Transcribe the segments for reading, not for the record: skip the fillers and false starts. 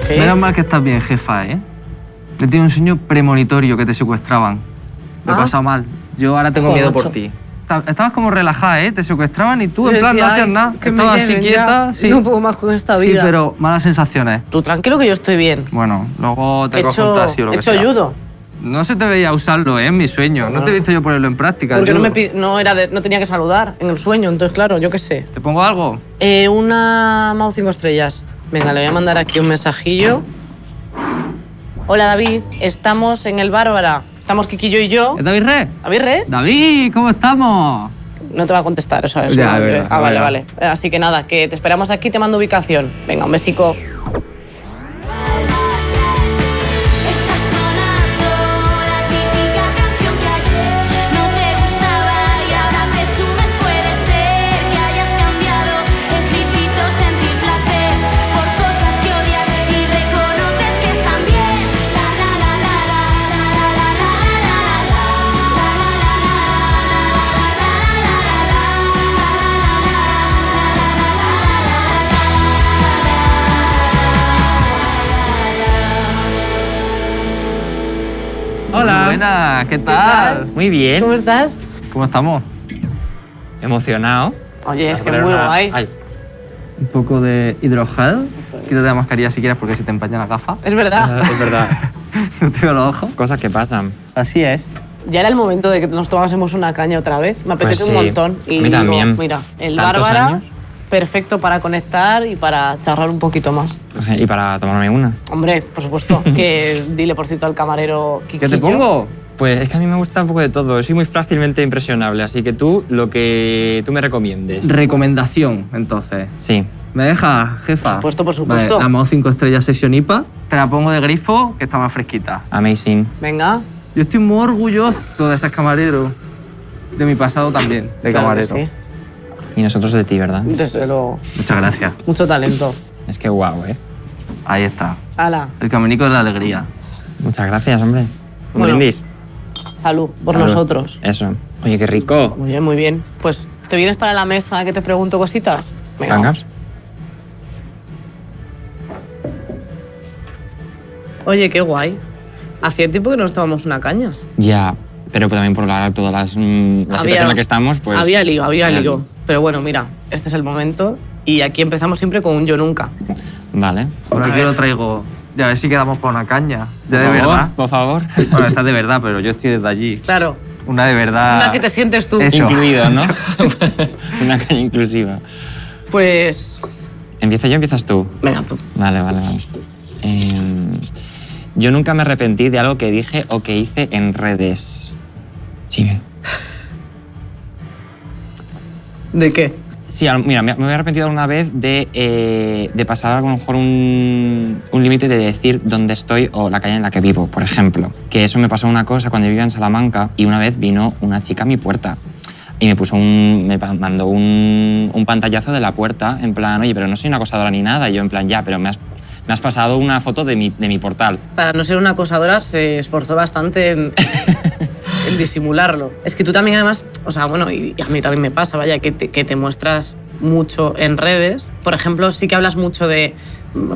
¿Qué? Menos mal que estás bien, jefa, ¿eh? He tenido un sueño premonitorio que te secuestraban. Lo he pasado mal. Yo ahora tengo miedo por ti. Estabas como relajada, ¿eh? Te secuestraban y tú, en plan, no hacías nada. Estabas así quieta. Sí. No puedo más con esta vida. Sí, pero malas sensaciones. Tú tranquilo que yo estoy bien. Bueno, luego te cojo un taxi o lo que sea. He hecho judo. No se te veía usarlo, ¿eh? En mi sueño. No te he visto yo ponerlo en práctica. Porque no tenía que saludar en el sueño, entonces claro, yo qué sé. ¿Te pongo algo? Una Mau 5 estrellas. Venga, le voy a mandar aquí un mensajillo. Hola David, estamos en el Bárbara. Estamos Kiki, yo y yo. ¿Es David Red? ¿David Red? David, ¿cómo estamos? No te va a contestar, eso es. Ya, verdad, vale, vale. Así que nada, que te esperamos aquí, te mando ubicación. Venga, un besico. Hola. Buenas, ¿qué tal? Muy bien. ¿Cómo estás? ¿Cómo estamos? Emocionado. Oye, es que es muy guay. Ay, Un poco de hidrogel. Quítate la mascarilla si quieres porque se te empañan las gafas. Es verdad. es verdad. No te veo los ojos. Cosas que pasan. Así es. Ya era el momento de que nos tomásemos una caña otra vez. Me apetece Pues un sí. montón. Y A mí también. digo, mira, el ¿Tantos Bárbara, años? perfecto para conectar y para charlar un poquito más. Y para tomarme una. Hombre, por supuesto, que dile por cierto al camarero Kikillo. ¿Qué te pongo? Pues es que a mí me gusta un poco de todo. Soy muy fácilmente impresionable, así que tú, lo que tú me recomiendes. Recomendación, entonces. Sí. ¿Me dejas, jefa? Por supuesto, por supuesto. Vale, la Mau 5 estrellas Session IPA. Te la pongo de grifo, que está más fresquita. Amazing. Venga. Yo estoy muy orgulloso de ser camarero. De mi pasado también, de Claro que camarero. sí. Y nosotros de ti, ¿verdad? Desde luego. Muchas gracias. Mucho talento. Es que guau, ¿eh? Ahí está. Hala. El caminico de la alegría. Muchas gracias, hombre. Un Bueno. brindis. Salud por Salud. nosotros. Eso. Oye, qué rico. Muy bien, muy bien. Pues, ¿te vienes para la mesa que te pregunto cositas? Venga. Oye, qué guay. Hacía tiempo que no nos tomamos una caña. Ya, pero también por hablar todas las la situación en la que estamos, pues... Había lío. Pero bueno, mira, este es el momento y aquí empezamos siempre con un yo nunca. Vale. Por aquí lo traigo. Ya a ver si quedamos para una caña. Ya de verdad. Por favor. Bueno, esta es de verdad, pero yo estoy desde allí. Claro, Una de verdad. una que te sientes tú. Eso. Incluido, ¿no? Una caña inclusiva. Pues, ¿Empiezo yo o empiezas tú? venga tú. Vale. Yo nunca me arrepentí de algo que dije o que hice en redes. Sigue. ¿De qué? Sí, mira, me he arrepentido alguna vez de pasar a lo mejor un límite de decir dónde estoy o la calle en la que vivo, por ejemplo. Que eso me pasó una cosa cuando vivía en Salamanca y una vez vino una chica a mi puerta y me mandó un pantallazo de la puerta en plan, oye, pero no soy una acosadora ni nada. Y yo en plan, ya, pero me has pasado una foto de mi portal. Para no ser una acosadora se esforzó bastante en disimularlo. Es que tú también además, o sea, bueno, y a mí también me pasa, vaya, que te muestras mucho en redes. Por ejemplo, sí que hablas mucho de,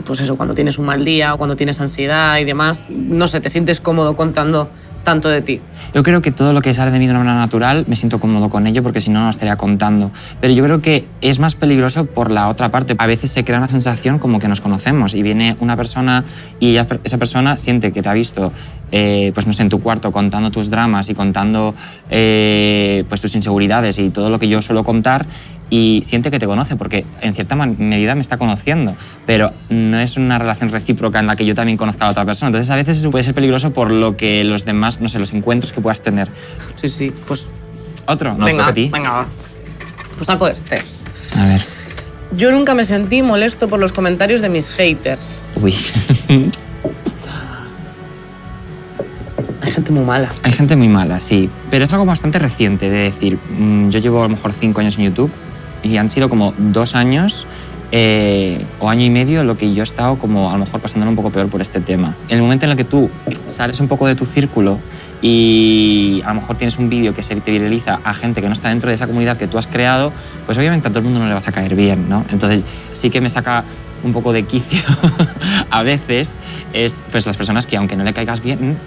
pues eso, cuando tienes un mal día o cuando tienes ansiedad y demás. No sé, te sientes cómodo contando tanto de ti. Yo creo que todo lo que sale de mí de una manera natural me siento cómodo con ello porque si no, no lo estaría contando. Pero yo creo que es más peligroso por la otra parte. A veces se crea una sensación como que nos conocemos y viene una persona y esa persona siente que te ha visto pues no sé, en tu cuarto contando tus dramas y contando pues tus inseguridades y todo lo que yo suelo contar y siente que te conoce porque en cierta medida me está conociendo, pero no es una relación recíproca en la que yo también conozca a la otra persona. Entonces a veces eso puede ser peligroso por lo que los demás, no sé, los encuentros que puedas tener. Sí, pues ¿Otro? No, venga, toca a ti. venga, va. Pues saco este. A ver. Yo nunca me sentí molesto por los comentarios de mis haters. Uy. Hay gente muy mala. Hay gente muy mala, sí. Pero es algo bastante reciente, de decir, yo llevo a lo mejor 5 años en YouTube y han sido como 2 años o año y medio lo que yo he estado como a lo mejor pasándolo un poco peor por este tema. En el momento en el que tú sales un poco de tu círculo y a lo mejor tienes un vídeo que se te viraliza a gente que no está dentro de esa comunidad que tú has creado, pues obviamente a todo el mundo no le vas a caer bien, ¿no? Entonces sí que me saca un poco de quicio a veces es pues, las personas que, aunque no le caigas bien,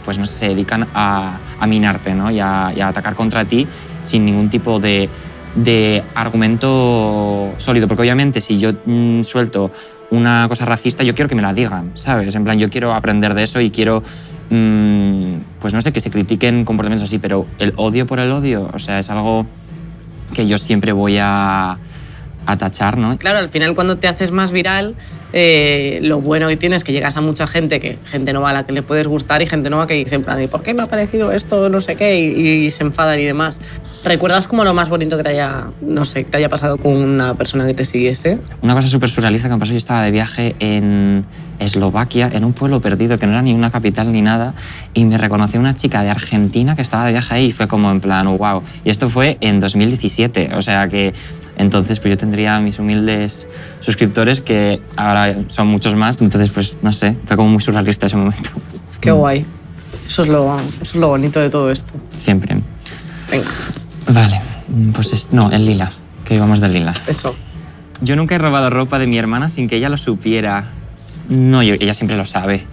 pues no sé, se dedican a minarte, ¿no? y a atacar contra ti sin ningún tipo de argumento sólido. Porque obviamente si yo suelto una cosa racista, yo quiero que me la digan, ¿sabes? En plan, yo quiero aprender de eso y quiero, pues no sé, que se critiquen comportamientos así, pero el odio por el odio, o sea, es algo que yo siempre voy a tachar, ¿no? Claro, al final cuando te haces más viral, lo bueno que tienes es que llegas a mucha gente, gente nueva a la que le puedes gustar y gente nueva que dice en plan, ¿y por qué me ha parecido esto? No sé qué, y se enfadan y demás. ¿Recuerdas como lo más bonito que te haya pasado con una persona que te siguiese? Una cosa súper surrealista que me pasó, yo estaba de viaje en Eslovaquia, en un pueblo perdido que no era ni una capital ni nada, y me reconoció una chica de Argentina que estaba de viaje ahí y fue como en plan, wow. Y esto fue en 2017, o sea que entonces pues yo tendría mis humildes suscriptores que ahora son muchos más, entonces pues no sé, fue como muy surrealista ese momento. Qué guay. Eso es lo bonito de todo esto. Siempre. Venga. Vale, pues no, el lila, que íbamos del lila. Eso. Yo nunca he robado ropa de mi hermana sin que ella lo supiera. No, ella siempre lo sabe.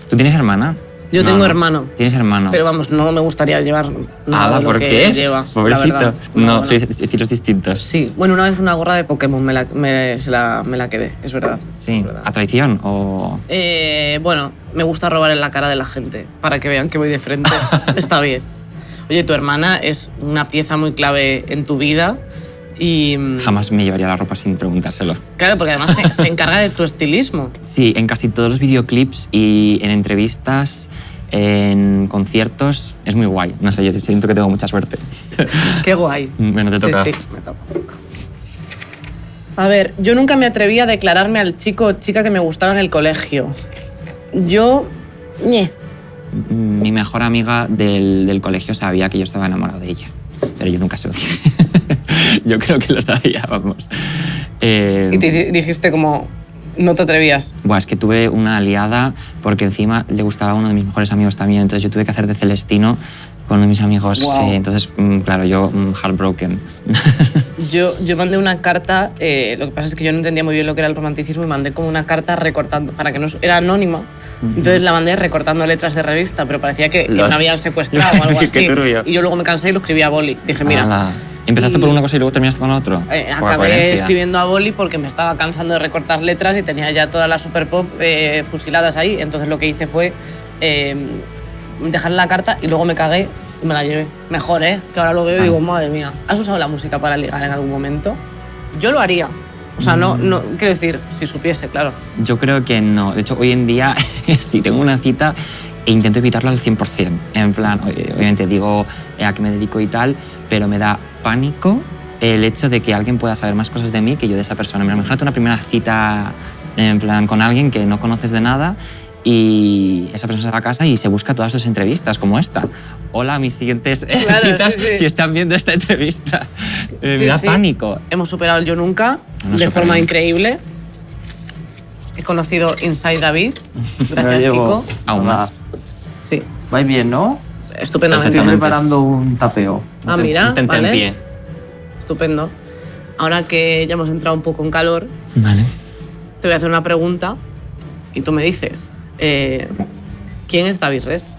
¿Tú tienes hermana? Yo tengo hermano. ¿Tienes hermano? Pero vamos, no me gustaría llevar nada de lo ¿por que qué? lleva. Pobrecito. No, sois bueno. estilos distintos. Sí, bueno, una vez una gorra de Pokémon me la quedé, es verdad. Sí, es verdad. ¿a traición o...? Bueno, me gusta robar en la cara de la gente, para que vean que voy de frente. Está bien. Oye, tu hermana es una pieza muy clave en tu vida y... Jamás me llevaría la ropa sin preguntárselo. Claro, porque además se encarga de tu estilismo. Sí, en casi todos los videoclips y en entrevistas, en conciertos, es muy guay. No sé, yo siento que tengo mucha suerte. Qué guay. Bueno, te toca. Sí, me toca. A ver, yo nunca me atreví a declararme al chico o chica que me gustaba en el colegio. Yo... Mi mejor amiga del colegio sabía que yo estaba enamorado de ella, pero yo nunca se lo dije. Yo creo que lo sabía, vamos. Y te dijiste como, no te atrevías. Buah, es que tuve una aliada porque encima le gustaba a uno de mis mejores amigos también, entonces yo tuve que hacer de Celestino con uno de mis amigos. Wow. Sí, entonces, claro, yo heartbroken. Yo mandé una carta, lo que pasa es que yo no entendía muy bien lo que era el romanticismo y mandé como una carta recortando, para que no era anónima. Entonces la mandé recortando letras de revista, pero parecía que me habían secuestrado o algo así. Qué turbio. Y yo luego me cansé y lo escribí a boli. Dije, mira... Ala. ¿Empezaste por una cosa y luego terminaste con otro? Acabé escribiendo a boli porque me estaba cansando de recortar letras y tenía ya todas las super pop fusiladas ahí. Entonces lo que hice fue dejar la carta y luego me cagué y me la llevé. Mejor, ¿eh? Que ahora lo veo y digo, madre mía, ¿has usado la música para ligar en algún momento? Yo lo haría. O sea, no, quiero decir, si supiese, claro. Yo creo que no. De hecho, hoy en día, si tengo una cita, intento evitarlo al 100%. En plan, obviamente digo a qué me dedico y tal, pero me da pánico el hecho de que alguien pueda saber más cosas de mí que yo de esa persona. Imagínate una primera cita en plan con alguien que no conoces de nada y esa persona se va a casa y se busca todas sus entrevistas, como esta. Hola, mis siguientes citas, sí. Si están viendo esta entrevista. Me da pánico. Hemos superado el yo nunca de forma increíble. He conocido Inside David. Gracias, Kiko. Aún más. Sí. ¿Vais bien, no? Estupendamente. Estoy preparando un tapeo. Ah, mira, vale. En pie. Estupendo. Ahora que ya hemos entrado un poco en calor, vale, te voy a hacer una pregunta y tú me dices, ¿quién es David Res?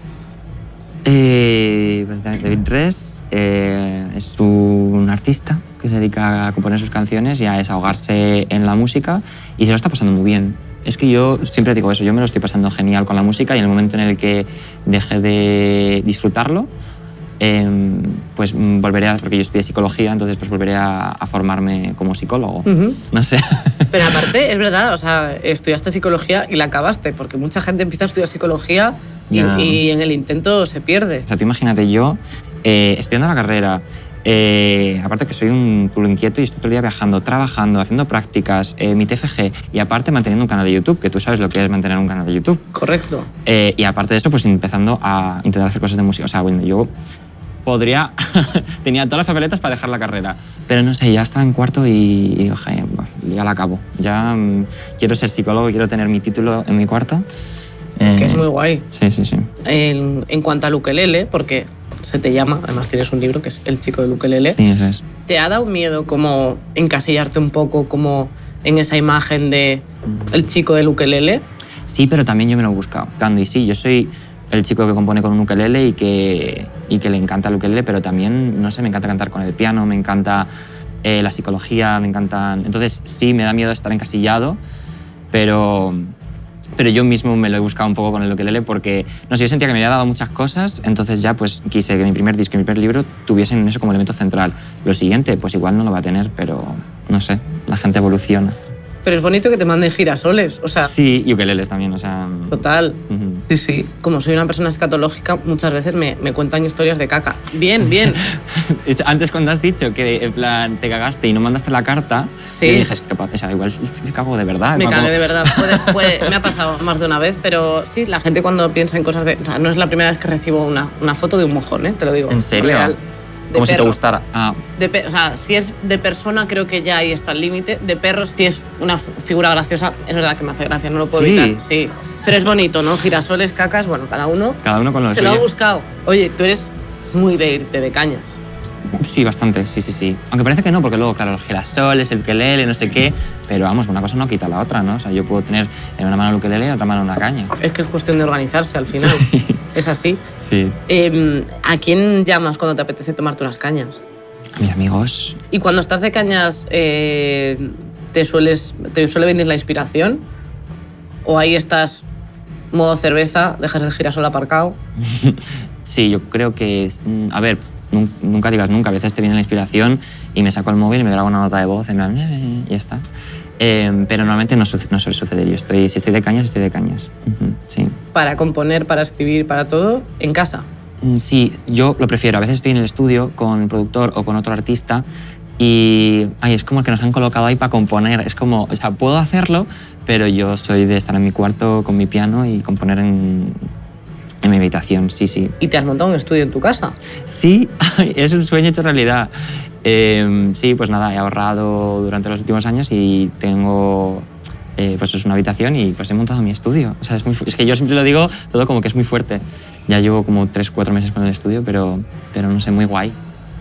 David Res es un artista que se dedica a componer sus canciones y a desahogarse en la música y se lo está pasando muy bien. Es que yo siempre digo eso, yo me lo estoy pasando genial con la música y en el momento en el que deje de disfrutarlo, pues volveré a, porque yo estudié psicología, entonces pues volveré a formarme como psicólogo. No sé. Pero aparte, es verdad, o sea, estudiaste psicología y la acabaste, porque mucha gente empieza a estudiar psicología y en el intento se pierde. O sea, tú imagínate yo estudiando la carrera, aparte que soy un culo inquieto y estoy todo el día viajando, trabajando, haciendo prácticas, mi TFG y aparte manteniendo un canal de YouTube, que tú sabes lo que es mantener un canal de YouTube. Correcto. Y aparte de eso, pues empezando a intentar hacer cosas de música. O sea, bueno, yo podría... tenía todas las papeletas para dejar la carrera, pero no sé, ya estaba en cuarto y dije, ya la acabo. Ya quiero ser psicólogo, quiero tener mi título en mi cuarto. Que es muy guay. Sí, sí, sí. En cuanto al ukelele, porque se te llama, además tienes un libro que es El chico del ukelele. Sí, eso es. ¿Te ha dado miedo como encasillarte un poco como en esa imagen de el chico del ukelele. Sí, pero también yo me lo he buscado. Y sí, yo soy el chico que compone con un ukelele y que le encanta el ukelele, pero también, no sé, me encanta cantar con el piano, me encanta la psicología, me encantan... Entonces sí, me da miedo estar encasillado, pero yo mismo me lo he buscado un poco con el ukelele porque, no sé, yo sentía que me había dado muchas cosas, entonces ya pues quise que mi primer disco y mi primer libro tuviesen eso como elemento central. Lo siguiente, pues igual no lo va a tener, pero no sé, la gente evoluciona. Pero es bonito que te manden girasoles, o sea... Sí, y ukeleles también, o sea... Total. Sí, sí. Como soy una persona escatológica, muchas veces me cuentan historias de caca. Bien, bien. Antes cuando has dicho que en plan te cagaste y no mandaste la carta, sí. Yo dije, o sea, igual se cago de verdad. Me cagué de verdad. Me ha pasado más de una vez, pero sí, la gente cuando piensa en cosas de... O sea, no es la primera vez que recibo una foto de un mojón, te lo digo. ¿En serio? Real. Como si te gustara. O sea, si es de persona, creo que ya ahí está el límite. De perro, si es una figura graciosa, es verdad que me hace gracia, no lo puedo evitar. Sí. Pero es bonito, ¿no? Girasoles, cacas, bueno, cada uno con lo se suyo. Lo ha buscado. Oye, tú eres muy de irte de cañas. Sí, bastante, sí. Aunque parece que no, porque luego, claro, los girasoles, el ukelele, no sé qué, pero vamos, una cosa no quita la otra, ¿no? O sea, yo puedo tener en una mano el ukelele y en otra mano una caña. Es que es cuestión de organizarse al final. Sí. Es así. Sí. ¿A quién llamas cuando te apetece tomarte unas cañas? A mis amigos. ¿Y cuando estás de cañas te suele venir la inspiración? ¿O ahí estás modo cerveza, dejas el girasol aparcado? Sí, yo creo que... A ver, nunca digas nunca. A veces te viene la inspiración y me saco el móvil y me grabo una nota de voz y ya está. Pero normalmente no suele suceder. Si estoy de cañas, estoy de cañas. Sí. Para componer, para escribir, para todo, en casa. Sí, yo lo prefiero. A veces estoy en el estudio con el productor o con otro artista y es como que nos han colocado ahí para componer. Es como, o sea, puedo hacerlo, pero yo soy de estar en mi cuarto con mi piano y componer en mi habitación, sí. ¿Y te has montado un estudio en tu casa? Sí, es un sueño hecho realidad. Sí, pues nada, he ahorrado durante los últimos años y tengo pues es una habitación y pues he montado mi estudio. O sea, es que yo siempre lo digo todo como que es muy fuerte. Ya llevo como 3-4 meses con el estudio, pero no sé, muy guay.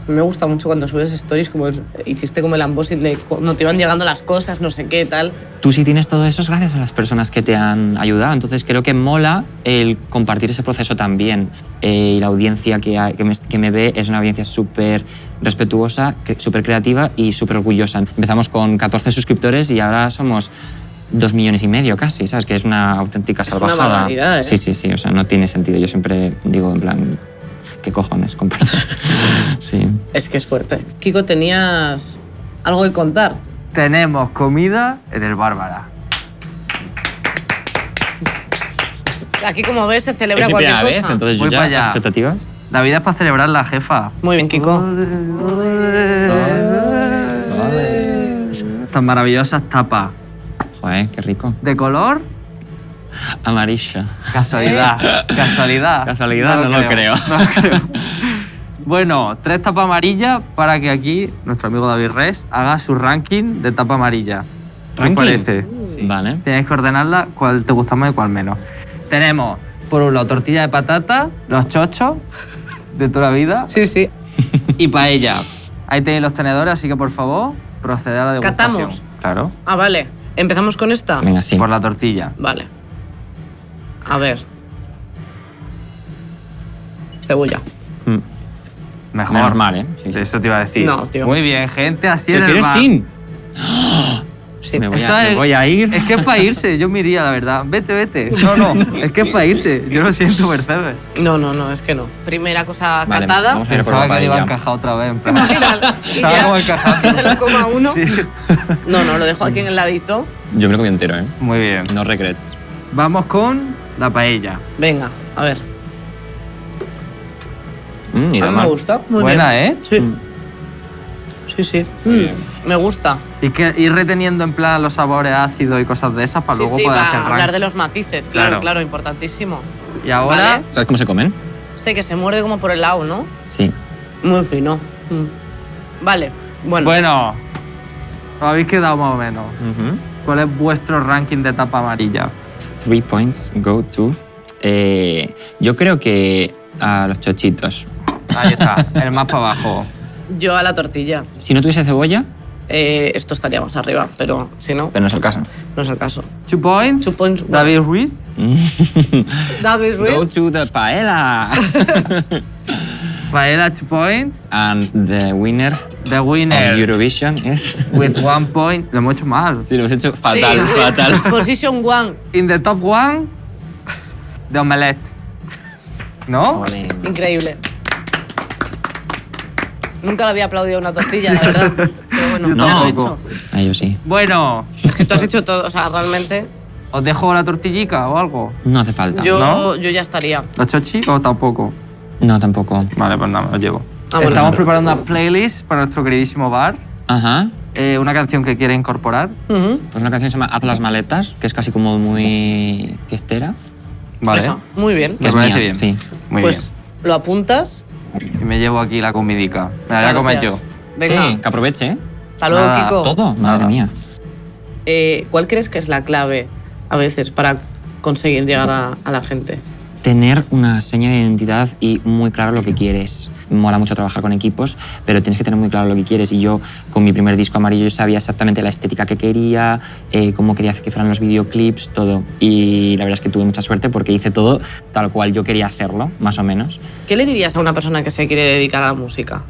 Me gusta mucho cuando subes stories, como hiciste como el unboxing de cuando te iban llegando las cosas, no sé qué, tal. Tú sí tienes todo eso es gracias a las personas que te han ayudado. Entonces creo que mola el compartir ese proceso también. Y la audiencia que me ve es una audiencia súper respetuosa, súper creativa y súper orgullosa. Empezamos con 14 suscriptores y ahora somos 2,5 millones casi, ¿sabes? Que es una auténtica salvajada. Es una barbaridad, ¿eh? Sí, o sea, no tiene sentido. Yo siempre digo, en plan, ¿qué cojones? Con perdón. Sí. Es que es fuerte. Kiko, ¿tenías algo que contar? Tenemos comida en el Bárbara. Aquí, como ves, se celebra es cualquier cosa. Vez, entonces Voy yo para ya, allá. ¿expectativas? La vida es para celebrarla, jefa. Muy bien, Kiko. Estas maravillosas tapas. Joder, qué rico. ¿De color? Amarilla. Casualidad. Casualidad, no lo creo. No lo creo. Bueno, 3 tapas amarillas para que aquí nuestro amigo David Res haga su ranking de tapa amarilla. ¿Qué os parece? Sí. Vale. Tienes que ordenarla cuál te gusta más y cuál menos. Tenemos, por un lado, tortilla de patata, los chochos de toda la vida Sí. y paella. Ahí tenéis los tenedores, así que por favor, proceded a la degustación. ¿Catamos? Claro. Ah, vale. ¿Empezamos con esta? Venga, sí. Por la tortilla. Vale. A ver. Cebolla. Mejor. Menos mal, ¿eh? Sí. Eso te iba a decir. No, tío. Muy bien, gente, así en el ¿Prefieres bar. sin? Sí. Me Esta voy a ir. Es que es para irse, yo me iría, la verdad. Vete. No, es que es para irse. Yo lo siento, Mercedes. No, es que no. Primera cosa Vale, catada. vamos a ir por Pensaba la que le iba a paella. encajar otra vez. En ¿Te plan. imaginas? Y Estaba como ya, encajado. que se lo coma uno. Sí. No, lo dejo aquí en el ladito. Yo me lo comí entero, ¿eh? Muy bien. No regrets. Vamos con la paella. Venga, a ver. Ni A nada mí me mal. gusta. Muy Buena, bien. ¿eh? Sí. Sí. Me gusta. Y que ir reteniendo en plan los sabores ácidos y cosas de esas para luego sí, poder para hacer hablar ranking. de los matices. Claro, importantísimo. Y ahora, Vale. ¿Sabes cómo se comen? Sé que se muerde como por el lado, ¿no? Sí. Muy fino. Vale, bueno. bueno, os habéis quedado más o menos. ¿Cuál es vuestro ranking de tapa amarilla? 3 points go to. Yo creo que a los chochitos. Ahí está, el más para abajo. Yo a la tortilla. Si no tuviese cebolla, esto estaría más arriba, pero si no... Pero no es el caso. No es el caso. 2 points. 2 points. David Ruiz. David Ruiz. Go to the paella. Paella, 2 points. And the winner The of winner Eurovision is... with 1 point. Lo hemos hecho mal. Sí, lo hemos hecho fatal, Sí. fatal. Position 1. In the top 1, The Omelette. ¿No? Jolín. Increíble. Nunca le había aplaudido una tortilla, la verdad. Pero bueno, Yo ya lo he tampoco. hecho. Ah, yo sí. Bueno, Es que tú has hecho todo, o sea, realmente ¿os dejo la tortillica o algo? No hace falta. yo ya estaría. ¿La chochi o tampoco? No, tampoco. Vale, pues nada, me lo llevo. Ah, bueno. Estamos preparando una playlist para nuestro queridísimo bar. Ajá. Una canción que quiere incorporar. Ujú. Pues una canción se llama Haz las maletas, que es casi como muy fiestera. Vale. Esa. Muy bien. Que Me es parece mía, bien. sí. Muy Pues lo apuntas. bien. Y me llevo aquí la comidica. Me la voy a Muchas comer gracias. yo. Venga, Sí, que aproveche, ¿eh? hasta luego, Nada, Kiko. Todo, Nada. madre mía. ¿Cuál crees que es la clave a veces para conseguir llegar a la gente? Tener una seña de identidad y muy claro lo que quieres. Mola mucho trabajar con equipos, pero tienes que tener muy claro lo que quieres. Y yo, con mi primer disco Amarillo, sabía exactamente la estética que quería, cómo quería que fueran los videoclips, todo. Y la verdad es que tuve mucha suerte porque hice todo tal cual yo quería hacerlo, más o menos. ¿Qué le dirías a una persona que se quiere dedicar a la música?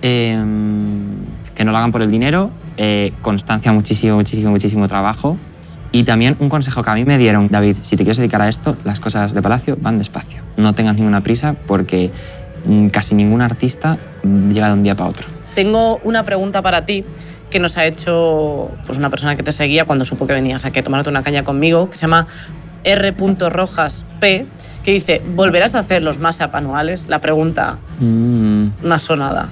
Que no lo hagan por el dinero, constancia, muchísimo trabajo. Y también un consejo que a mí me dieron: David, si te quieres dedicar a esto, las cosas de Palacio van despacio. No tengas ninguna prisa porque casi ningún artista llega de un día para otro. Tengo una pregunta para ti que nos ha hecho pues, una persona que te seguía cuando supo que venías aquí a tomarte una caña conmigo, que se llama R.RojasP, que dice: ¿volverás a hacer los mashup anuales? La pregunta, una sonada.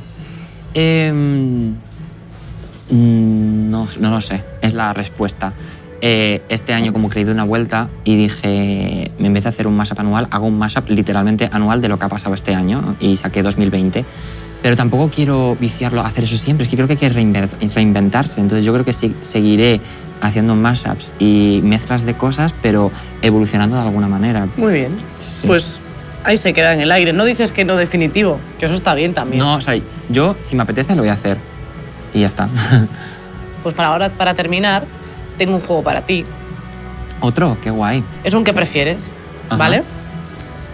No lo sé, es la respuesta. Este año como que le di una vuelta y dije, en vez de hacer un mashup anual, hago un mashup literalmente anual de lo que ha pasado este año y saqué 2020. Pero tampoco quiero viciarlo a hacer eso siempre, es que creo que hay que reinventarse. Entonces yo creo que seguiré haciendo mashups y mezclas de cosas, pero evolucionando de alguna manera. Muy bien. Sí. Pues ahí se queda en el aire. No dices que no definitivo, que eso está bien también. No, o sea, yo si me apetece lo voy a hacer y ya está. Pues para terminar, tengo un juego para ti. Otro, qué guay. Es un ¿qué prefieres? Ajá. ¿Vale?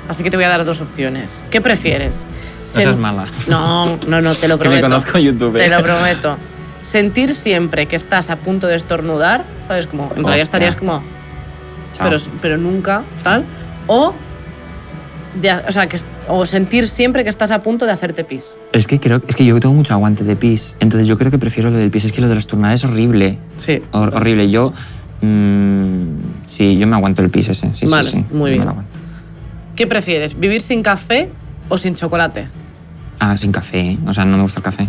Así que te voy a dar dos opciones. ¿Qué prefieres? Esa es mala. No, te lo Que prometo. me conozco YouTube. Te lo prometo. Sentir siempre que estás a punto de estornudar, ¿sabes? Como en realidad Hostia. estarías como... Chao. Pero nunca, tal. O sentir siempre que estás a punto de hacerte pis. Es que yo tengo mucho aguante de pis, entonces yo creo que prefiero lo del pis. Es que lo de los estornudar es horrible. Sí. Horrible. Yo sí, yo me aguanto el pis ese. Sí, Vale, sí, sí. muy Yo me bien. lo aguanto. ¿Qué prefieres? ¿Vivir sin café o sin chocolate? Ah, sin café. O sea, no me gusta el café.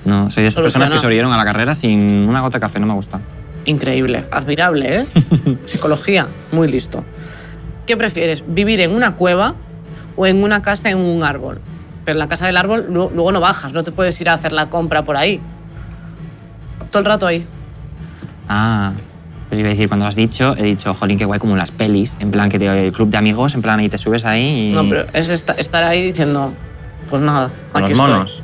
No, soy de esas personas que sobrevivieron a la carrera sin una gota de café, no me gusta. Increíble, admirable, ¿eh? Psicología, muy listo. ¿Qué prefieres? ¿Vivir en una cueva o en una casa en un árbol? Pero en la casa del árbol luego no bajas, no te puedes ir a hacer la compra por ahí. Todo el rato ahí. Ah, pero iba a decir, cuando lo has dicho, he dicho, jolín, qué guay, como en las pelis, en plan que el club de amigos, en plan ahí te subes ahí y... No, pero es estar ahí diciendo, pues nada, Con aquí los estoy. monos.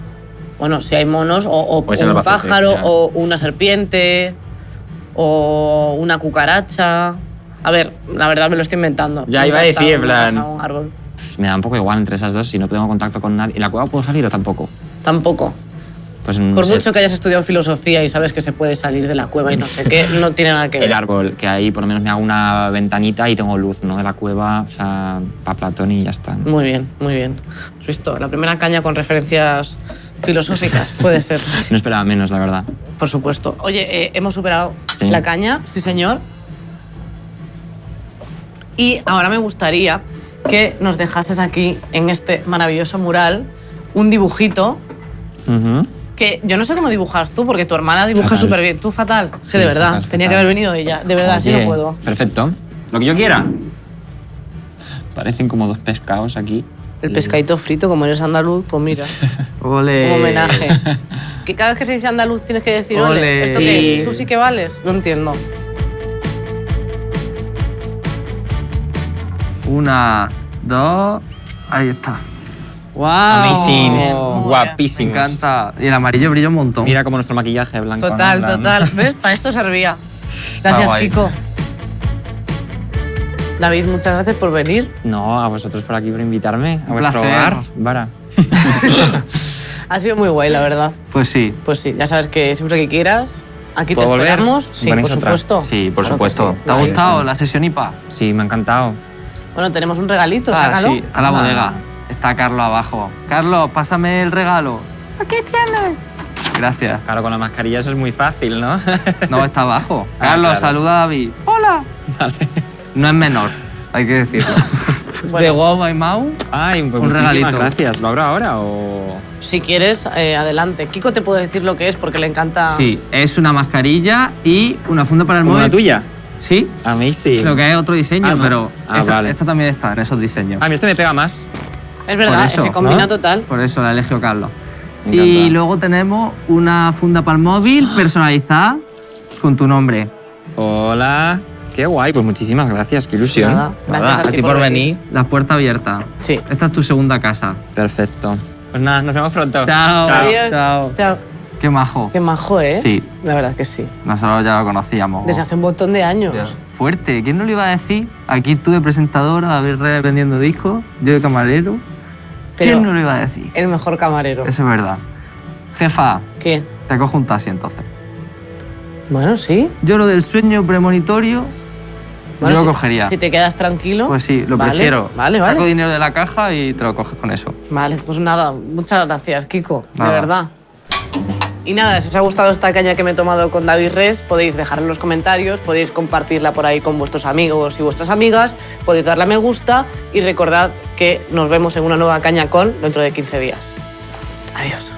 Bueno, si hay monos, o Pues en un el Albacete, pájaro, ya. o una serpiente, o una cucaracha. A ver, la verdad me lo estoy inventando. Ya Nunca iba a he estado decir, en en una plan- casa o un árbol. Me da un poco igual entre esas dos, si no tengo contacto con nadie. ¿Y la cueva puedo salir o tampoco? Tampoco. Pues no Por sé. mucho que hayas estudiado filosofía y sabes que se puede salir de la cueva y no sé qué, no tiene nada que ver. El árbol, que ahí por lo menos me hago una ventanita y tengo luz, ¿no? De la cueva, o sea, para Platón y ya está. Muy bien, muy bien. ¿Has visto? La primera caña con referencias filosóficas, puede ser. No esperaba menos, la verdad. Por supuesto. Oye, hemos superado Sí. la caña, sí señor. Y ahora me gustaría que nos dejases aquí, en este maravilloso mural, un dibujito Ujú. que yo no sé cómo dibujas tú, porque tu hermana dibuja Fatal. súper bien. Tú fatal. Sí, Sí, de verdad. fatal, Tenía que fatal. haber venido ella. De verdad, yo Oye, no puedo. Perfecto. Lo que yo quiera. Parecen como dos pescados aquí. El pescadito frito, como eres andaluz, pues mira, Ole. un homenaje. Que cada vez que se dice andaluz tienes que decir ole. Ole. ¿Esto Sí. qué es? ¿Tú sí que vales? No entiendo. 1, 2, ahí está. ¡Wow! Amazing. Muy Guapísimos. Me encanta. Y el amarillo brilla un montón. Mira como nuestro maquillaje blanco. Total, ¿no? total. ¿Ves? Para esto servía. Gracias, guay. Kiko. David, muchas gracias por venir. No, a vosotros por aquí por invitarme a vuestro placer. hogar. Vara. Ha sido muy guay, la verdad. Pues sí. Pues sí, ya sabes que siempre que quieras, aquí te ¿Puedo volver? esperamos. Sí, ¿Ponéis por otra? supuesto. Sí, por Claro que supuesto. sí. ¿Te ha Vale. gustado la sesión IPA? Sí, me ha encantado. Bueno, tenemos un regalito, sácalo. sí, a la bodega. Está Carlos abajo. Carlos, pásame el regalo. Aquí tienes. Gracias. Claro, con la mascarilla eso es muy fácil, ¿no? No, está abajo. Ah, Carlos, claro. saluda a David. ¡Hola! No es menor, hay que decirlo. Bueno. De Wow by Mau. Ay, pues Un muchísimas regalito. gracias. ¿Lo abro ahora o...? Si quieres, adelante. Kiko te puede decir lo que es porque le encanta. Sí, es una mascarilla y una funda para el ¿Como móvil. la tuya? Sí, Amazing. lo que es otro diseño, Ah, no. pero Vale. esta también está en esos diseños. A mí este me pega más. Es verdad, Por eso, se combina ¿no? total. Por eso la eligió Carlos. Me Y encanta. luego tenemos una funda para el móvil personalizada con tu nombre. Hola. Qué guay, pues muchísimas gracias, qué ilusión. Nada, Nada, gracias a ti por venir. La puerta abierta. Sí. Esta es tu segunda casa. Perfecto. Pues nada, nos vemos pronto. Chao. Chao. Adiós. Chao. Chao. Qué majo. Qué majo, ¿eh? Sí, La verdad que sí. nosotros ya lo conocíamos. Desde hace un montón de años. Fuerte, ¿quién no lo iba a decir? Aquí tú de presentadora, David Reyes vendiendo discos, yo de camarero. Pero ¿Quién no lo iba a decir? el mejor camarero. Eso es verdad. Jefa, ¿Qué? te cojo un taxi entonces. Bueno, sí. Yo lo del sueño premonitorio, Bueno, yo si- lo cogería. Si te quedas tranquilo. Pues sí, lo Vale, prefiero. Vale, Saco vale. dinero de la caja y te lo coges con eso. Vale, pues nada, muchas gracias, Kiko, Nada. de verdad. Y nada, si os ha gustado esta caña que me he tomado con David Res, podéis dejarla en los comentarios, podéis compartirla por ahí con vuestros amigos y vuestras amigas, podéis darle a me gusta y recordad que nos vemos en una nueva caña con dentro de 15 días. Adiós.